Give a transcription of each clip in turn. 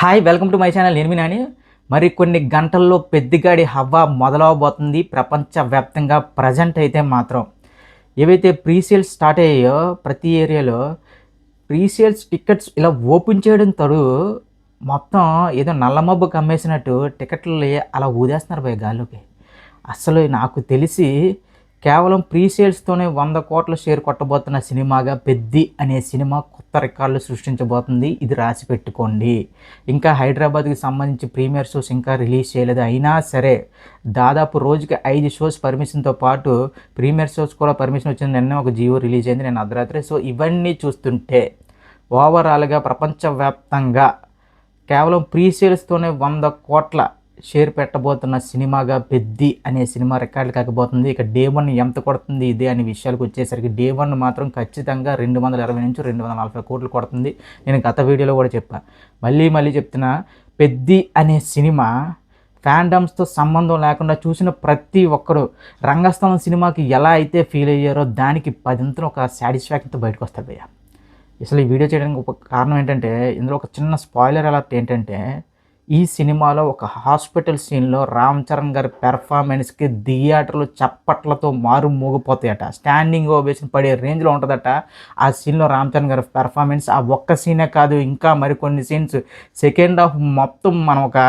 Hi welcome to my channel. నేను మీ నాని. మరి కొన్ని గంటల్లో పెద్దిగాడి హవా మొదలవబోతుంది ప్రపంచవ్యాప్తంగా. ప్రజెంట్ అయితే మాత్రం ఏవైతే ప్రీసేల్స్ స్టార్ట్ అయ్యాయో ప్రతి ఏరియాలో ప్రీసేల్స్ టికెట్స్ ఇలా ఓపెన్ చేయడం తడు మొత్తం ఏదో నల్లమబ్బు కమ్మేసినట్టు టికెట్లు అలా ఊదేస్తున్నారు భయ్య గాల్లోకి. అసలు నాకు తెలిసి కేవలం ప్రీసేల్స్తోనే 100 కోట్ల షేర్ కొట్టబోతున్న సినిమాగా 'పెద్ది' అనే సినిమా కొత్త రికార్డులు సృష్టించబోతుంది. ఇది రాసి పెట్టుకోండి. ఇంకా హైదరాబాద్కి సంబంధించి ప్రీమియర్ షోస్ ఇంకా రిలీజ్ చేయలేదు. అయినా సరే దాదాపు రోజుకి 5 షోస్ పర్మిషన్తో పాటు ప్రీమియర్ షోస్ కూడా పర్మిషన్ వచ్చింది. నిన్న ఒక జియో రిలీజ్ అయింది నేను అర్ధరాత్రి. సో ఇవన్నీ చూస్తుంటే ఓవరాల్గా ప్రపంచవ్యాప్తంగా కేవలం ప్రీసేల్స్తోనే 100 కోట్ల షేర్ పెట్టబోతున్న సినిమాగా 'పెద్ది' అనే సినిమా రికార్డులు కాకపోతుంది. ఇక డే 1 ఎంత కొడుతుంది ఇదే అనే విషయాలకు వచ్చేసరికి డే 1 మాత్రం ఖచ్చితంగా 220 నుంచి 240 కోట్లు కొడుతుంది. నేను గత వీడియోలో కూడా చెప్పా, మళ్ళీ చెప్తున్నా, 'పెద్ది' అనే సినిమా ఫ్యాండమ్స్తో సంబంధం లేకుండా చూసిన ప్రతి ఒక్కరు రంగస్థలం సినిమాకి ఎలా అయితే ఫీల్ అయ్యారో దానికి 10 ఒక సాటిస్ఫాక్షన్తో బయటకు వస్తారు భయ్య. అసలు ఈ వీడియో చేయడానికి ఒక కారణం ఏంటంటే, ఇందులో ఒక చిన్న స్పాయిలర్ అలర్ట్ ఏంటంటే, ఈ సినిమాలో ఒక హాస్పిటల్ సీన్లో రామ్ చరణ్ గారి పెర్ఫార్మెన్స్కి థియేటర్లు చప్పట్లతో మారు మోగిపోతాయట. స్టాండింగ్ ఓవేషన్ పడే రేంజ్లో ఉంటుందట ఆ సీన్లో రామ్ చరణ్ గారి పెర్ఫార్మెన్స్. ఆ ఒక్క సీనే కాదు, ఇంకా మరికొన్ని సీన్స్. సెకండ్ హాఫ్ మొత్తం మనం ఒక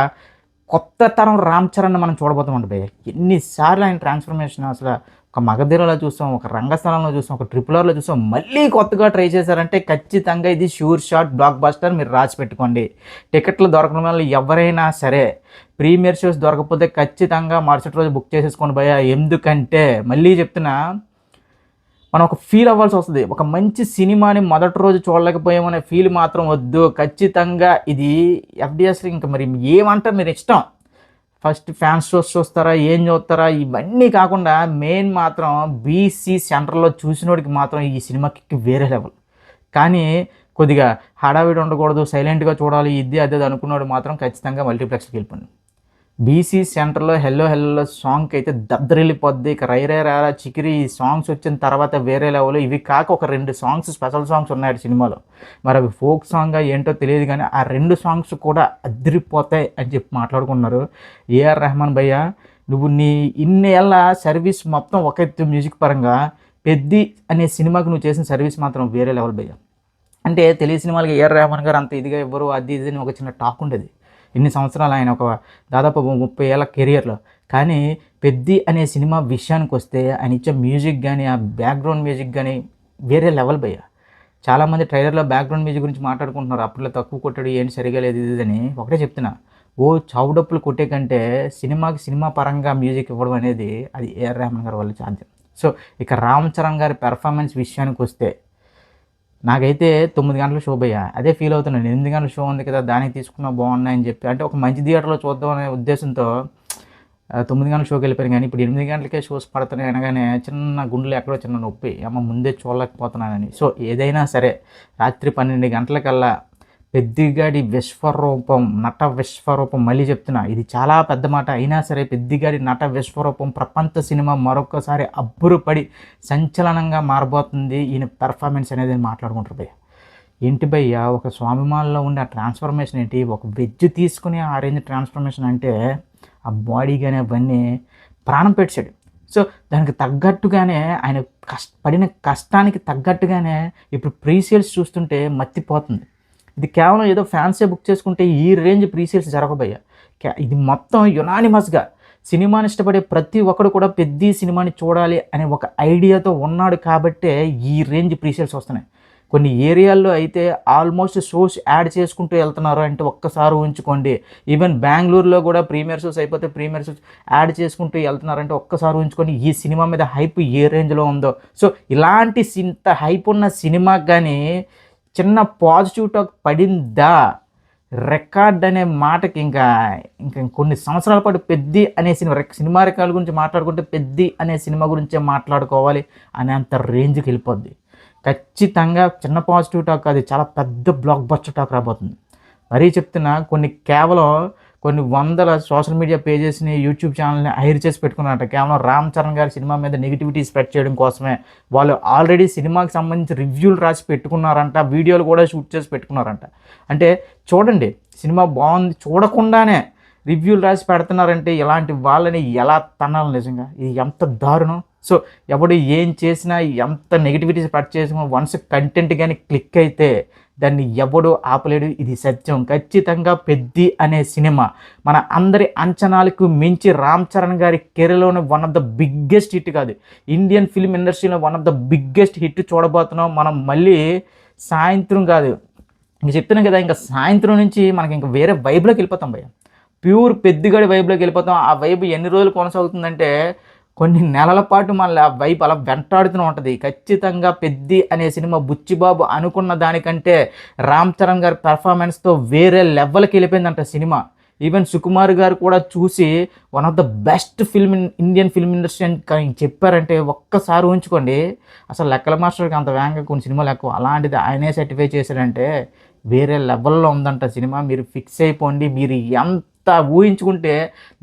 కొత్త తరం రామ్ చరణ్ మనం చూడబోతామంట భయ్య. ఎన్నిసార్లు ఆయన ట్రాన్స్ఫర్మేషన్ అసలు ఒక మగధీరలో చూసాం, ఒక రంగస్థలంలో చూసాం, ఒక RRRలో చూసాం, మళ్ళీ కొత్తగా ట్రై చేశారంటే ఖచ్చితంగా ఇది షూర్ షాట్ బ్లాక్ బస్టర్. మీరు రాసి పెట్టుకోండి. టికెట్లు దొరకడం వల్ల ఎవరైనా సరే ప్రీమియర్ షోస్ దొరకకపోతే ఖచ్చితంగా మరుసటి రోజు బుక్ చేసేసుకోండి భయ్య. ఎందుకంటే మళ్ళీ చెప్తున్నా, మనం ఒక ఫీల్ అవ్వాల్సి వస్తుంది. ఒక మంచి సినిమాని మొదటి రోజు చూడలేకపోయామనే ఫీల్ మాత్రం వద్దు. ఖచ్చితంగా ఇది FDS ఇంకా మరి ఏమంటారు మీరు ఇష్టం. ఫస్ట్ ఫ్యాన్స్ షోస్ చూస్తారా, ఏం చూస్తారా, ఇవన్నీ కాకుండా మెయిన్ మాత్రం బీసీ సెంటర్లో చూసినోడికి మాత్రం ఈ సినిమా కిక్ వేరే లెవెల్. కానీ కొద్దిగా హడావిడి ఉండకూడదు, సైలెంట్గా చూడాలి, ఇది అదే అనుకున్నాడు మాత్రం ఖచ్చితంగా మల్టీప్లెక్స్కి వెళ్ళిపోయింది. బీసీ సెంటర్లో హెల్లో హెల్లో సాంగ్కి అయితే దద్దరిల్లిపోద్ది. ఇక రై రే రారా చికిరి ఈ సాంగ్స్ వచ్చిన తర్వాత వేరే లెవెల్. ఇవి కాక ఒక 2 సాంగ్స్ స్పెషల్ సాంగ్స్ ఉన్నాయి సినిమాలో. మరి అవి ఫోక్ సాంగ్ ఏంటో తెలియదు, కానీ ఆ 2 సాంగ్స్ కూడా అదిరిపోతాయి అని చెప్పి మాట్లాడుకున్నారు. ఏఆర్ రెహమాన్ భయ్య, నువ్వు నీ ఇన్నేళ్ళ సర్వీస్ మొత్తం ఒక ఎత్తు మ్యూజిక్ పరంగా, 'పెద్ది' అనే సినిమాకి నువ్వు చేసిన సర్వీస్ మాత్రం వేరే లెవెల్ భయ్య. అంటే తెలియ సినిమాలకి ఏఆర్ రెహమాన్ గారు అంత ఇదిగా ఇవ్వరు, అది ఇది అని ఒక చిన్న టాక్ ఉండేది ఇన్ని సంవత్సరాలు ఆయన ఒక దాదాపు 30 ఏళ్ళ కెరియర్లో. కానీ 'పెద్ది' అనే సినిమా విషయానికి వస్తే ఆయన ఇచ్చే మ్యూజిక్ కానీ, ఆ బ్యాక్గ్రౌండ్ మ్యూజిక్ కానీ వేరే లెవెల్ భయ్య. చాలామంది ట్రైలర్లో బ్యాక్గ్రౌండ్ మ్యూజిక్ గురించి మాట్లాడుకుంటున్నారు, అప్పట్లో తక్కువ కొట్టాడు, ఏంటి సరిగా లేదు ఇది అని. ఒకటే చెప్తున్నా, చౌడప్పులు కొట్టే కంటే సినిమాకి సినిమా పరంగా మ్యూజిక్ ఇవ్వడం అనేది అది ఏఆర్ రెహమాన్ గారి వల్ల సాధ్యం. సో ఇక రామ్ చరణ్ గారి పెర్ఫార్మెన్స్ విషయానికి వస్తే నాకైతే 9 గంటల షో భయ్య. అదే ఫీల్ అవుతున్నాను. 8 గంటల షో ఉంది కదా, దానికి తీసుకున్నా బాగున్నాయని చెప్పి, అంటే ఒక మంచి థియేటర్లో చూద్దాం అనే ఉద్దేశంతో 9 గంటల షోకి వెళ్ళిపోయాను. కానీ ఇప్పుడు 8 గంటలకే షోస్ పడుతున్నాయి అనగానే చిన్న గుండెలో ఎక్కడో చిన్న నొప్పి, ముందే చూడలేకపోతున్నానని. సో ఏదైనా సరే రాత్రి 12 గంటలకల్లా 'పెద్దిగాడి విశ్వరూపం', నట విశ్వరూపం, మళ్ళీ చెప్తున్నా ఇది చాలా పెద్ద మాట అయినా సరే 'పెద్దిగాడి నట విశ్వరూపం' ప్రపంచ సినిమా మరొకసారి అబ్బురుపడి సంచలనంగా మారబోతుంది. ఈయన పెర్ఫార్మెన్స్ అనేది మాట్లాడుకుంటారు భయ్య. ఏంటి భయ్య, ఒక స్వాభిమానంలో ఉండే ఆ ట్రాన్స్ఫర్మేషన్ ఏంటి, ఒక వెజ్ తీసుకుని ఆ రేంజ్ ట్రాన్స్ఫర్మేషన్ అంటే ఆ బాడీ కానీ అవన్నీ ప్రాణం పెట్టాడు. సో దానికి తగ్గట్టుగానే ఆయన పడిన కష్టానికి తగ్గట్టుగానే ఇప్పుడు ప్రీసేల్స్ చూస్తుంటే మత్తిపోతుంది. ఇది కేవలం ఏదో ఫ్యాన్సే బుక్ చేసుకుంటే ఈ రేంజ్ ప్రీసేల్స్ జరగబోయ్యా. ఇది మొత్తం యునానిమస్గా సినిమాని ఇష్టపడే ప్రతి ఒక్కడు కూడా 'పెద్ది' సినిమాని చూడాలి అనే ఒక ఐడియాతో ఉన్నాడు కాబట్టే ఈ రేంజ్ ప్రీసేల్స్ వస్తున్నాయి. కొన్ని ఏరియాల్లో అయితే ఆల్మోస్ట్ షోస్ యాడ్ చేసుకుంటూ వెళ్తున్నారు అంటే ఒక్కసారి ఊహించుకోండి. ఈవెన్ బెంగళూరులో కూడా ప్రీమియర్ షోస్ అయిపోతే ప్రీమియర్ షోస్ యాడ్ చేసుకుంటూ వెళ్తున్నారంటే ఒక్కసారి ఊహించుకొని ఈ సినిమా మీద హైప్ ఏ రేంజ్లో ఉందో. సో ఇలాంటి ఇంత హైప్ ఉన్న సినిమాకి కానీ చిన్న పాజిటివ్ టాక్ పడిందా, రికార్డ్ అనే మాటకి ఇంకా ఇంకా కొన్ని సంవత్సరాల పాటు 'పెద్ది' అనే సినిమా రికార్డు గురించి మాట్లాడుకుంటే 'పెద్ది' అనే సినిమా గురించే మాట్లాడుకోవాలి అనేంత రేంజ్కి వెళ్ళిపోద్ది. ఖచ్చితంగా చిన్న పాజిటివ్ టాక్ కాదు, చాలా పెద్ద బ్లాక్ బస్టర్ టాక్ రాబోతుంది. మరీ చెప్తున్నా, కేవలం కొన్ని వందల సోషల్ మీడియా పేజెస్ని, యూట్యూబ్ ఛానల్ని హైర్ చేసి పెట్టుకున్నారట. కేవలం రామ్ చరణ్ గారి సినిమా మీద నెగిటివిటీ స్ప్రెడ్ చేయడం కోసమే. వాళ్ళు ఆల్రెడీ సినిమాకి సంబంధించి రివ్యూలు రాసి పెట్టుకున్నారంట, వీడియోలు కూడా షూట్ చేసి పెట్టుకున్నారంట. అంటే చూడండి, సినిమా బాగుంది చూడకుండానే రివ్యూలు రాసి పెడుతున్నారంటే ఇలాంటి వాళ్ళని ఎలా తన్నాలి నిజంగా? ఇది ఎంత దారుణం. సో ఎవడు ఏం చేసినా, ఎంత నెగిటివిటీ స్ప్రెడ్ చేసినా, వన్స్ కంటెంట్ కానీ క్లిక్ అయితే దాన్ని ఎవడు ఆపలేడు. ఇది సత్యం. ఖచ్చితంగా పెద్ది అనే సినిమా మన అందరి అంచనాలకు మించి రామ్ చరణ్ గారి కెరీర్లోనే one of the biggest hit కాదు, ఇండియన్ ఫిల్మ్ ఇండస్ట్రీలో one of the biggest hit చూడబోతున్నాం మనం. మళ్ళీ సాయంత్రం కాదు, ఇంక చెప్తున్నాం కదా, ఇంకా సాయంత్రం నుంచి మనకి ఇంకా వేరే వైబ్లోకి వెళ్ళిపోతాం భయ్య. ప్యూర్ పెద్దిగాడి వైబ్లోకి వెళ్ళిపోతాం. ఆ వైబ్ ఎన్ని రోజులు కొనసాగుతుందంటే కొన్ని నెలల పాటు మళ్ళీ ఆ వైబ్ అలా వెంటాడుతూ ఉంటుంది. ఖచ్చితంగా పెద్ది అనే సినిమా బుచ్చిబాబు అనుకున్న దానికంటే రామ్ చరణ్ గారి పెర్ఫార్మెన్స్తో వేరే లెవెల్కి వెళ్ళిపోయిందంట సినిమా. ఈవెన్ సుకుమార్ గారు కూడా చూసి one of the best film in Indian film industry అని చెప్పారంటే ఒక్కసారి ఊహించుకోండి. అసలు లెక్కల మాస్టర్కి అంత వేగంగా కొన్ని సినిమాలు ఎక్కువ, అలాంటిది ఆయనే సర్టిఫై చేశారంటే వేరే లెవెల్లో ఉందంట సినిమా. మీరు ఫిక్స్ అయిపోండి. మీరు ఎంత ఊహించుకుంటే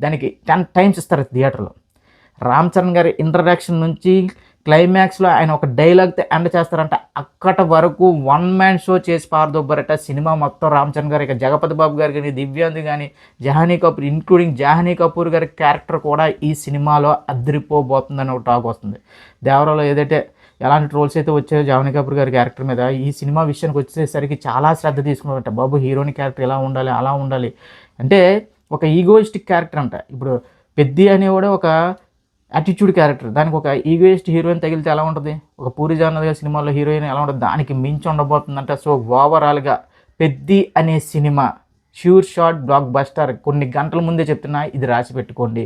దానికి 10 టైమ్స్ ఇస్తారు థియేటర్లో. రామ్ చరణ్ గారి ఇంట్రడక్షన్ నుంచి క్లైమాక్స్లో ఆయన ఒక డైలాగ్తో ఎండ్ చేస్తారంట. అక్కట వరకు వన్ మ్యాన్ షో చేసి పారదొబ్బరట సినిమా మొత్తం రామ్ చరణ్ గారు. ఇక జగపతి బాబు గారు కానీ, దివ్యాంది కానీ, జహానీ కపూర్, ఇంక్లూడింగ్ జహానీ కపూర్ గారి క్యారెక్టర్ కూడా ఈ సినిమాలో అదిరిపోబోతుందని ఒక టాక్ వస్తుంది. దేవరాలో ఏదైతే ఎలాంటి ట్రోల్స్ అయితే వచ్చాయో జహానీ కపూర్ గారి క్యారెక్టర్ మీద, ఈ సినిమా విషయానికి వచ్చేసరికి చాలా శ్రద్ధ తీసుకున్నారంట. బాబు హీరోని క్యారెక్టర్ ఎలా ఉండాలి, అలా ఉండాలి అంటే ఒక ఈగోయిస్టిక్ క్యారెక్టర్ అంట. ఇప్పుడు పెద్ది అనేవాడు ఒక యాటిట్యూడ్ క్యారెక్టర్, దానికి ఒక ఈగోయిస్ట్ హీరోయిన్ తగిలితే ఎలా ఉంటుంది, ఒక పూరి జగన్నాథ్ గారి సినిమాలో హీరోయిన్ ఎలా ఉంటుంది, దానికి మించి ఉండబోతుందంట. సో ఓవరాల్గా పెద్ది అనే cinema sure shot block buster. కొన్ని గంటల ముందే చెప్తున్నా, ఇది రాసి పెట్టుకోండి.